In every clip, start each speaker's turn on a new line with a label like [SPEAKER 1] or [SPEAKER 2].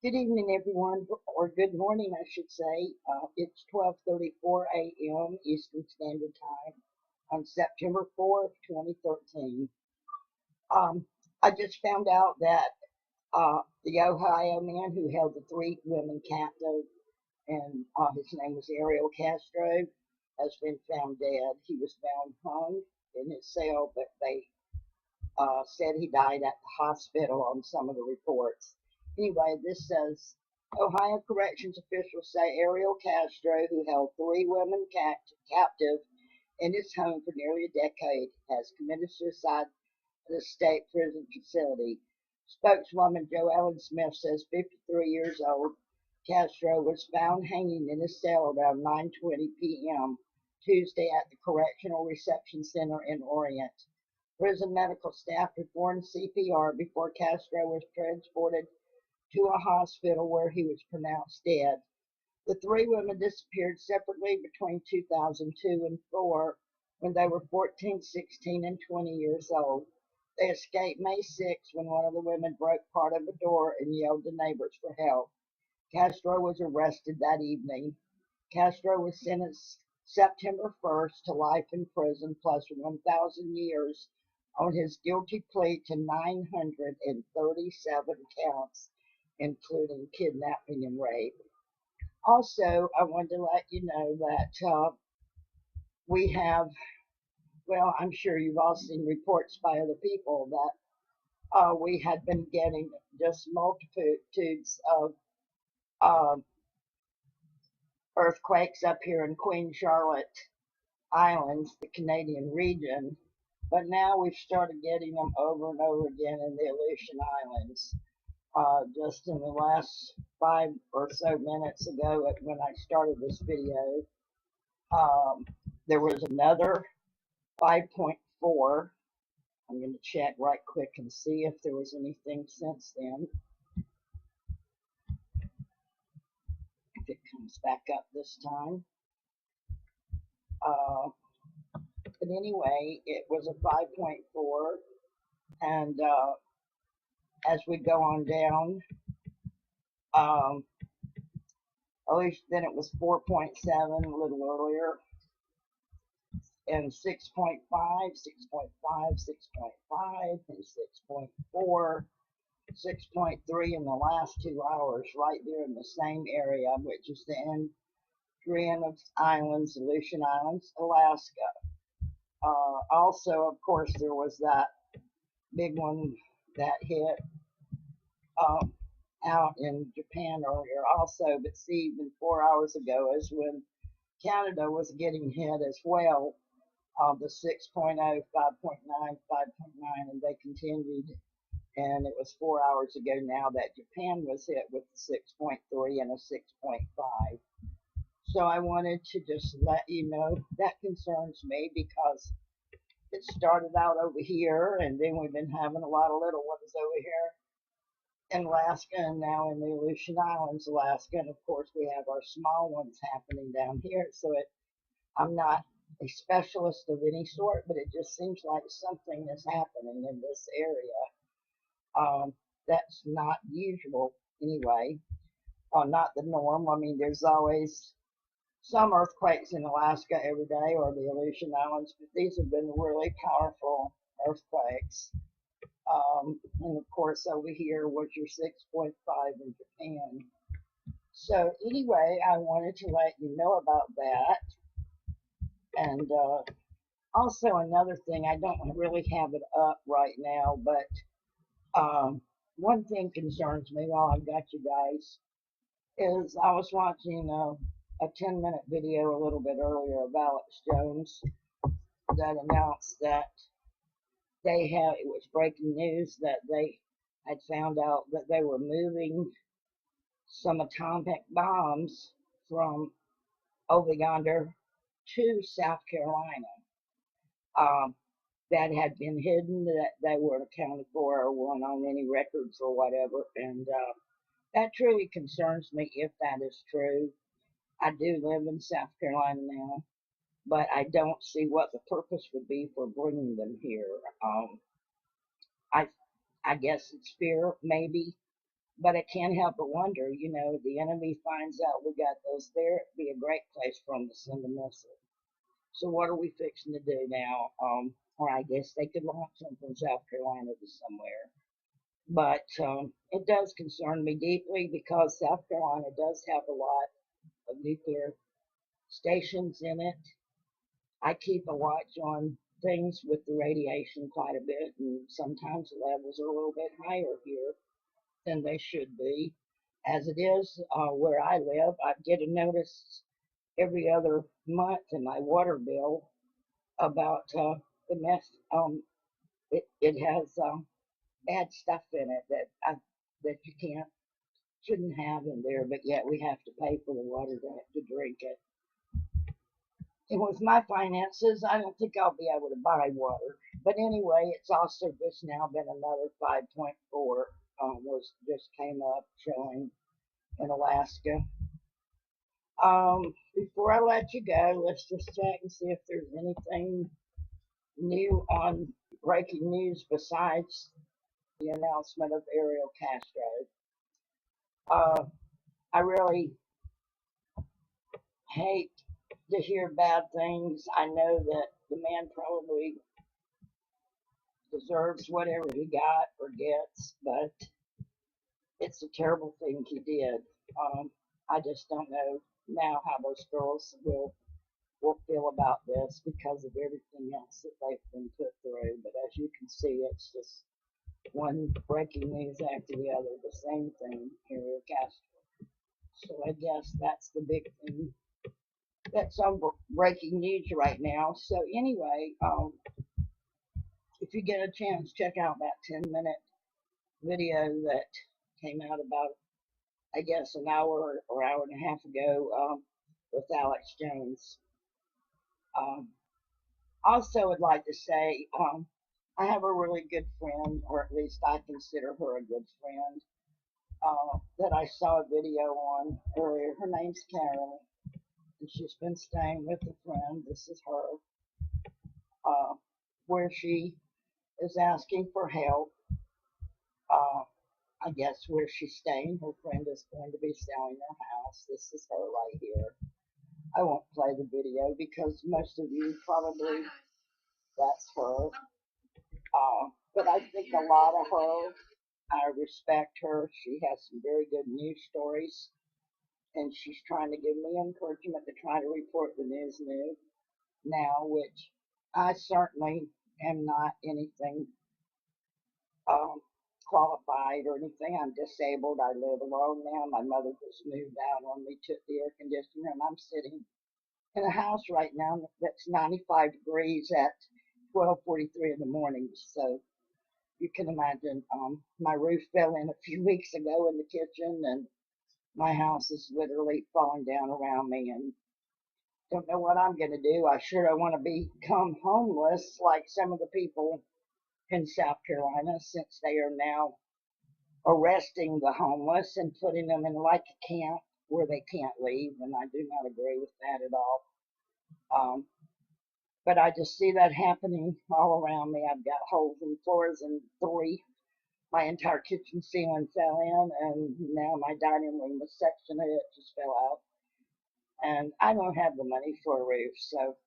[SPEAKER 1] Good evening, everyone, or good morning, I should say. It's 12:34 a.m. Eastern Standard Time on September 4th, 2013. Um, I just found out that the Ohio man who held the three women captive, and his name was Ariel Castro, has been found dead. He was found hung in his cell, but they said he died at the hospital on some of the reports. Anyway, this says Ohio corrections officials say Ariel Castro, who held three women captive in his home for nearly a decade, has committed suicide at a state prison facility. Spokeswoman Joellen Smith says 53 years old, Castro was found hanging in his cell around 9:20 p.m. Tuesday at the Correctional Reception Center in Orient. Prison medical staff performed CPR before Castro was transported to a hospital where he was pronounced dead. The three women disappeared separately between 2002 and 4 when they were 14, 16, and 20 years old. They escaped May 6 when one of the women broke part of a door and yelled to neighbors for help. Castro was arrested that evening. Castro was sentenced September 1st to life in prison plus 1,000 years on his guilty plea to 937 counts, including kidnapping and rape. Also, I wanted to let you know that we have, well, I'm sure you've all seen reports by other people that we had been getting just multitudes of uh, earthquakes up here in Queen Charlotte Islands, the Canadian region, but now we've started getting them over and over again in the Aleutian Islands. Just in the last 5 or so minutes ago, when I started this video, um, there was another 5.4. I'm going to check right quick and see if there was anything since then. If it comes back up this time. Uh, but anyway, it was a 5.4, and as we go on down, um, at least then it was 4.7 a little earlier, and 6.5, 6.5, 6.5, and 6.4, 6.3 in the last 2 hours, right there in the same area, which is the Adrian Islands, Aleutian Islands, Alaska. Also, of course, there was that big one that hit um, out in Japan earlier, also. But see, even 4 hours ago is when Canada was getting hit as well. The 6.0, 5.9, 5.9, and they continued. And it was 4 hours ago now that Japan was hit with the 6.3 and a 6.5. So I wanted to just let you know that concerns me because it started out over here, and then we've been having a lot of little ones over here in Alaska, and now in the Aleutian Islands, Alaska, and of course we have our small ones happening down here. So I'm not a specialist of any sort, but it just seems like something is happening in this area. That's not usual anyway, not the norm. I mean, there's always some earthquakes in Alaska every day or the Aleutian Islands, but these have been really powerful earthquakes. And of course, over here was your 6.5 in Japan. So anyway, I wanted to let you know about that. And also another thing, I don't really have it up right now, but one thing concerns me while I've got you guys is I was watching a 10-minute video a little bit earlier of Alex Jones that announced that it was breaking news that they had found out that they were moving some atomic bombs from over yonder to South Carolina. Um, that had been hidden, that they weren't accounted for or weren't on any records or whatever. And that truly concerns me if that is true. I do live in South Carolina now, but I don't see what the purpose would be for bringing them here. I I guess it's fear, maybe, But I can't help but wonder, the enemy finds out we got those there, it'd be a great place for them to send a missile. So what are we fixing to do now? Or I guess they could launch them from South Carolina to somewhere. But it does concern me deeply because South Carolina does have a lot of nuclear stations in it. I keep a watch on things with the radiation quite a bit, and sometimes the levels are a little bit higher here than they should be. As it is, where I live, I get a notice every other month in my water bill about the mess. It has bad stuff in it that you shouldn't have in there, but yet we have to pay for the water to drink it. And with my finances, I don't think I'll be able to buy water. But anyway, it's also just now been another 5.4 was just came up showing in Alaska. Before I let you go, let's just check and see if there's anything new on breaking news besides the announcement of Ariel Castro. I really hate to hear bad things. I know that the man probably deserves whatever he got or gets, but it's a terrible thing he did. I just don't know now how those girls will feel about this because of everything else that they've been put through. But as you can see, it's just one breaking news after the other, the same thing, Ariel Castro. So I guess that's the big thing that's on breaking news right now. So anyway, if you get a chance, check out that 10-minute video that came out about, I guess, an hour or hour and a half ago with Alex Jones. Also, I'd like to say I have a really good friend, or at least I consider her a good friend, that I saw a video on earlier. Her name's Carol, and she's been staying with a friend. This is her, where she is asking for help. I guess where she's staying, her friend is going to be selling their house. This is her right here. I won't play the video because most of you probably that's her. But I think a lot of her. I respect her. She has some very good news stories, and she's trying to give me encouragement to try to report the news new now, which I certainly am not anything qualified or anything. I'm disabled. I live alone now. My mother just moved out on me, took the air conditioner, and I'm sitting in a house right now that's 95 degrees at 12:43 in the morning. So you can imagine, my roof fell in a few weeks ago in the kitchen, and my house is literally falling down around me, and don't know what I'm going to do. I sure don't want to become homeless like some of the people in South Carolina, since they are now arresting the homeless and putting them in like a camp where they can't leave, and I do not agree with that at all. But I just see that happening all around me. I've got holes in floors in 3. My entire kitchen ceiling fell in, and now my dining room, a section of it just fell out. And I don't have the money for a roof, so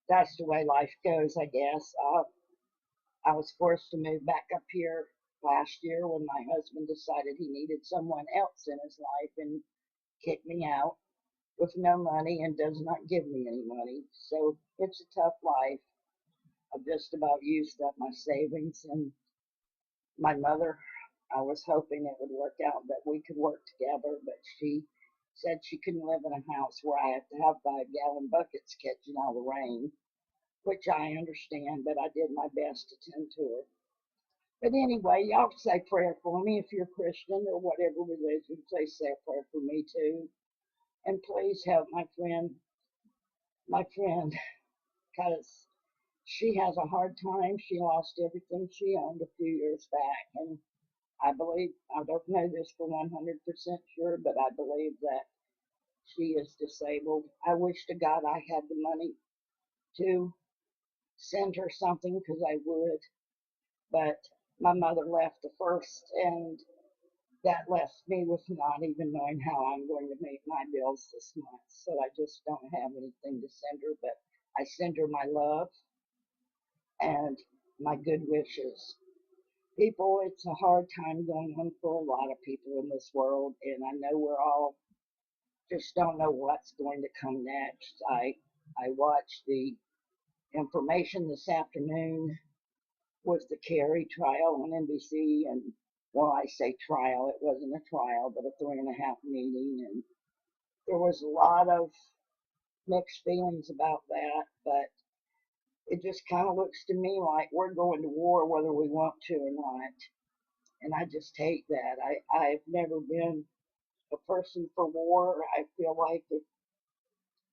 [SPEAKER 1] that's the way life goes, I guess. I was forced to move back up here last year when my husband decided he needed someone else in his life and kicked me out with no money and does not give me any money. So it's a tough life. I've just about used up my savings, and my mother, I was hoping it would work out that we could work together, but she said she couldn't live in a house where I have to have 5-gallon buckets catching all the rain, which I understand, but I did my best to tend to her. But anyway, y'all say prayer for me if you're Christian or whatever religion. Please say a prayer for me too. And please help my friend, because she has a hard time. She lost everything she owned a few years back, and I believe, I don't know this for 100% sure, but I believe that she is disabled. I wish to God I had the money to send her something, because I would, but my mother left the first, and that left me with not even knowing how I'm going to make my bills this month. So I just don't have anything to send her, but I send her my love and my good wishes. People, it's a hard time going on for a lot of people in this world, and I know we're all just don't know what's going to come next. I watched the information this afternoon with the Kerry trial on NBC, and well, I say trial, it wasn't a trial, but a 3.5 meeting, and there was a lot of mixed feelings about that, but it just kind of looks to me like we're going to war whether we want to or not, and I just hate that. I've never been a person for war. I feel like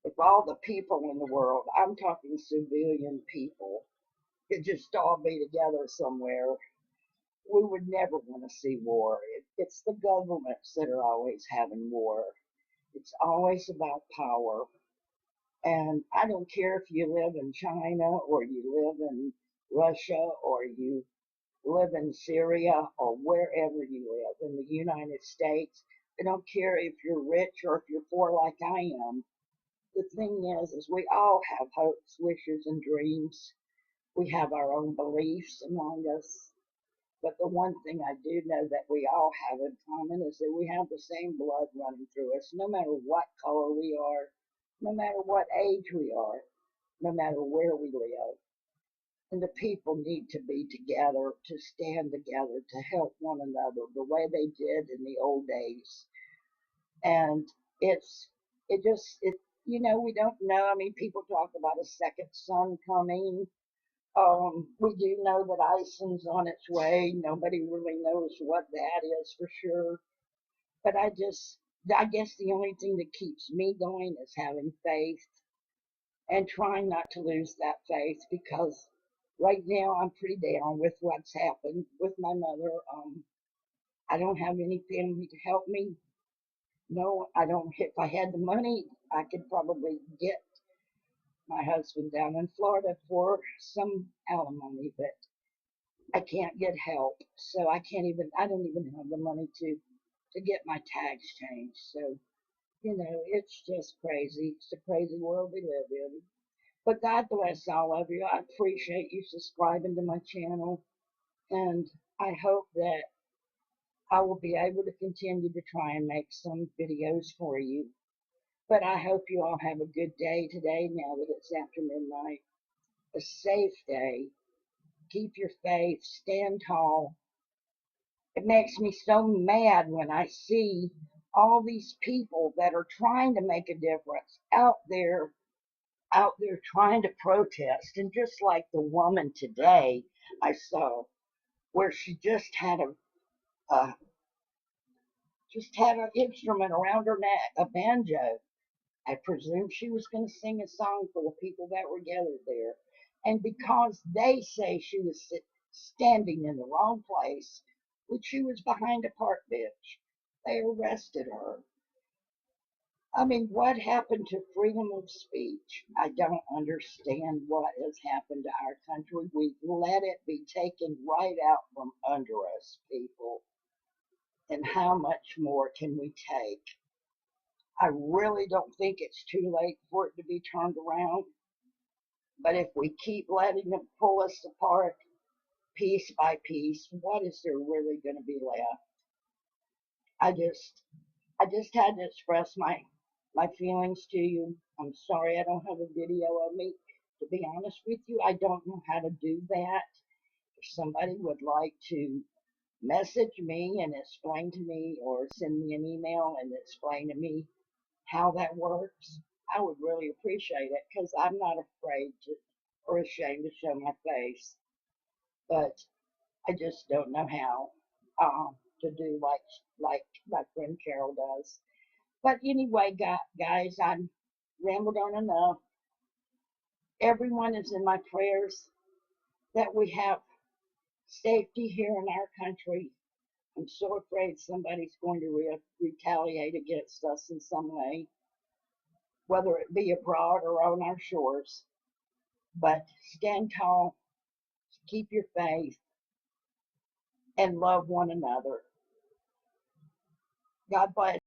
[SPEAKER 1] if all the people in the world, I'm talking civilian people, could just all be together somewhere, we would never want to see war. It's the governments that are always having war. It's always about power. And I don't care if you live in China or you live in Russia or you live in Syria or wherever you live in the United States. I don't care if you're rich or if you're poor like I am. The thing is we all have hopes, wishes, and dreams. We have our own beliefs among us. But the one thing I do know that we all have in common is that we have the same blood running through us, no matter what color we are, no matter what age we are, no matter where we live. And the people need to be together, to stand together, to help one another the way they did in the old days. And it's, it just, it, we don't know. I mean, people talk about a second sun coming. We do know that Ison's on its way. Nobody really knows what that is for sure. But I guess the only thing that keeps me going is having faith and trying not to lose that faith because right now I'm pretty down with what's happened with my mother. I don't have any family to help me. No, I don't. If I had the money, I could probably get my husband down in Florida for some alimony, but I can't get help, so I don't even have the money to get my tags changed. So, it's just crazy. It's a crazy world we live in. But God bless all of you. I appreciate you subscribing to my channel, and I hope that I will be able to continue to try and make some videos for you. But I hope you all have a good day today now that it's after midnight. A safe day. Keep your faith. Stand tall. It makes me so mad when I see all these people that are trying to make a difference out there trying to protest. And just like the woman today I saw, where she uh, just had an instrument around her neck, a banjo. I presume she was going to sing a song for the people that were gathered there. And because they say she was standing in the wrong place, which she was behind a park bench, they arrested her. I mean, what happened to freedom of speech? I don't understand what has happened to our country. We've let it be taken right out from under us, people. And how much more can we take? I really don't think it's too late for it to be turned around. But if we keep letting them pull us apart piece by piece, what is there really going to be left? I just, I just had to express my feelings to you. I'm sorry I don't have a video of me. To be honest with you, I don't know how to do that. If somebody would like to message me and explain to me or send me an email and explain to me how that works, I would really appreciate it because I'm not afraid to or ashamed to show my face. But I just don't know how to do like my friend Carol does. But anyway, guys, I've rambled on enough. Everyone is in my prayers that we have safety here in our country. I'm so afraid somebody's going to retaliate against us in some way, whether it be abroad or on our shores. But stand tall, keep your faith, and love one another. God bless.